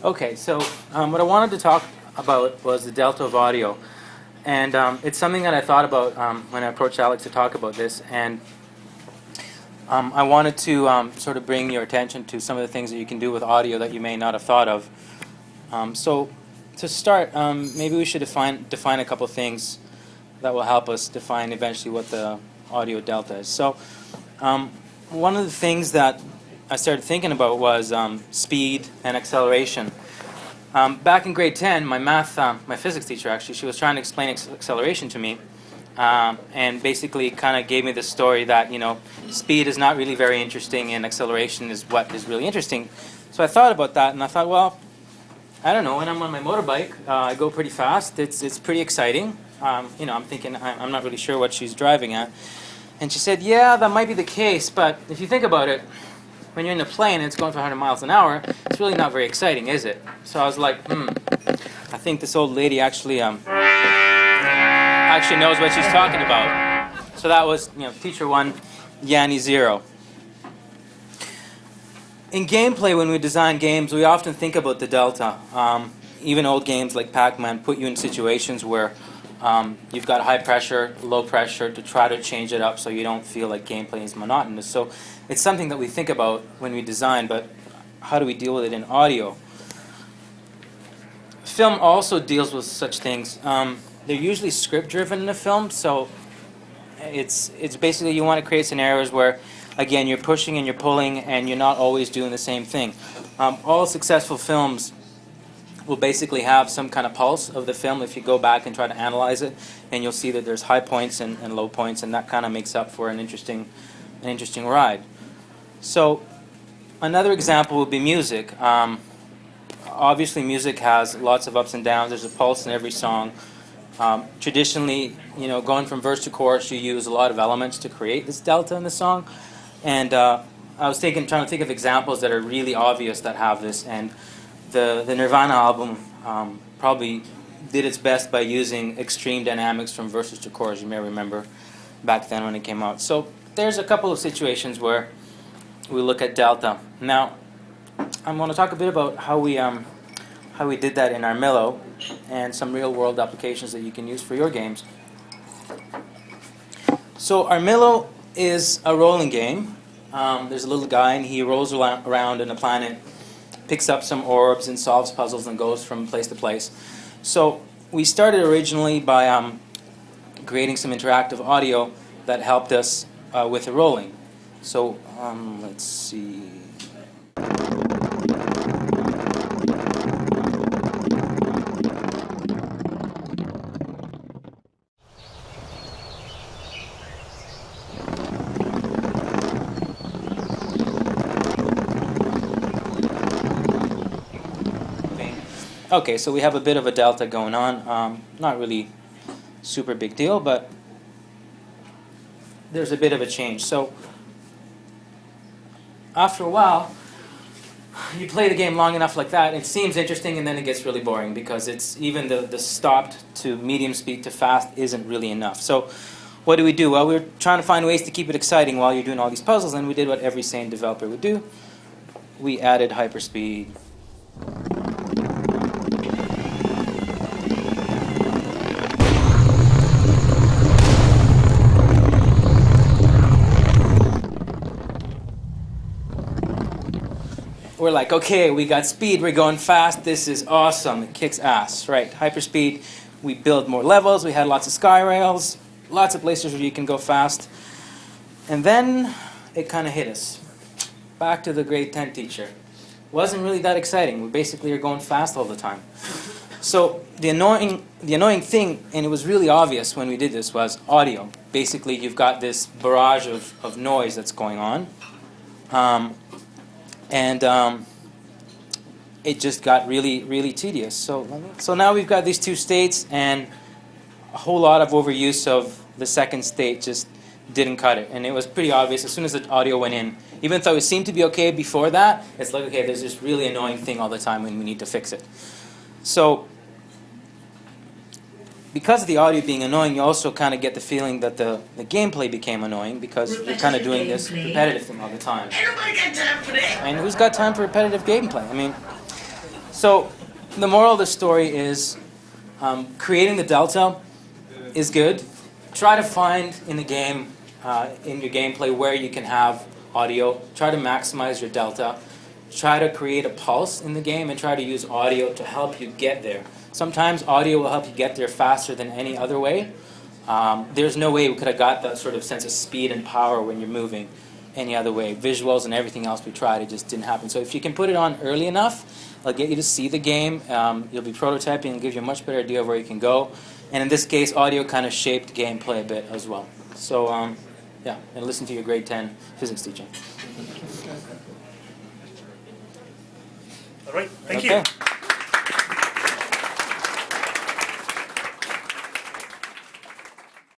Okay, so what I wanted to talk about was the delta of audio. And it's something that I thought about when I approached Alex to talk about this. And I wanted to sort of bring your attention to some of the things that you can do with audio that you may not have thought of. So to start, maybe we should define a couple of things that will help us define eventually what the audio delta is. So one of the things that I started thinking about was speed and acceleration. Back in grade 10, my physics teacher actually, she was trying to explain acceleration to me, and basically kind of gave me the story that, speed is not really very interesting and acceleration is what is really interesting. So I thought about that, and I thought, well, I don't know, when I'm on my motorbike, I go pretty fast, it's pretty exciting. I'm thinking, I'm not really sure what she's driving at. And she said, yeah, that might be the case, but if you think about it, when you're in a plane and it's going for 100 miles an hour, it's really not very exciting, is it? So I was like, I think this old lady actually knows what she's talking about. So that was, teacher 1, Yanni 0. In gameplay, when we design games, we often think about the delta. Even old games like Pac-Man put you in situations where you've got high pressure, low pressure to try to change it up so you don't feel like gameplay is monotonous. So it's something that we think about when we design, but how do we deal with it in audio? Film also deals with such things. They're usually script-driven in a film, so it's basically you want to create scenarios where, again, you're pushing and you're pulling and you're not always doing the same thing. All successful films will basically have some kind of pulse of the film if you go back and try to analyze it, and you'll see that there's high points and low points, and that kind of makes up for an interesting ride. So another example would be music. Obviously music has lots of ups and downs. There's a pulse in every song. Traditionally, going from verse to chorus, you use a lot of elements to create this delta in the song. And I was trying to think of examples that are really obvious that have this, and the Nirvana album probably did its best by using extreme dynamics from verses to chorus. You may remember back then when it came out. So there's a couple of situations where we look at delta. Now, I'm going to talk a bit about how we did that in Armillo and some real-world applications that you can use for your games. So Armillo is a rolling game. There's a little guy and he rolls around in a planet, picks up some orbs and solves puzzles and goes from place to place. So we started originally by creating some interactive audio that helped us with the rolling. So let's see. Okay, so we have a bit of a delta going on. Not really super big deal, but there's a bit of a change. So after a while, you play the game long enough like that, it seems interesting, and then it gets really boring because it's even the stopped to medium speed to fast isn't really enough. So what do? Well, we were trying to find ways to keep it exciting while you're doing all these puzzles, and we did what every sane developer would do. We added hyperspeed. We're like, okay, we got speed, we're going fast, this is awesome, it kicks ass, right? Hyperspeed, we build more levels, we had lots of sky rails, lots of places where you can go fast. And then it kind of hit us. Back to the grade 10 teacher. Wasn't really that exciting. We basically are going fast all the time. So the annoying thing, and it was really obvious when we did this, was audio. Basically, you've got this barrage of noise that's going on. And it just got really, really tedious. So now we've got these two states, and a whole lot of overuse of the second state just didn't cut it. And it was pretty obvious as soon as the audio went in. Even though it seemed to be okay before that, it's like, okay, there's this really annoying thing all the time and we need to fix it. So because of the audio being annoying, you also kind of get the feeling that the gameplay became annoying because you're kind of doing this repetitive thing all the time. Ain't nobody got time for that. And who's got time for repetitive gameplay? I mean, So the moral of the story is creating the delta is good. Try to find in the game, in your gameplay, where you can have audio. Try to maximize your delta. Try to create a pulse in the game and try to use audio to help you get there. Sometimes audio will help you get there faster than any other way. There's no way we could have got that sort of sense of speed and power when you're moving any other way. Visuals and everything else we tried, it just didn't happen. So if you can put it on early enough, it'll get you to see the game. You'll be prototyping and give you a much better idea of where you can go. And in this case, audio kind of shaped gameplay a bit as well. So yeah, and listen to your grade 10 physics teacher. All right, thank Okay. you.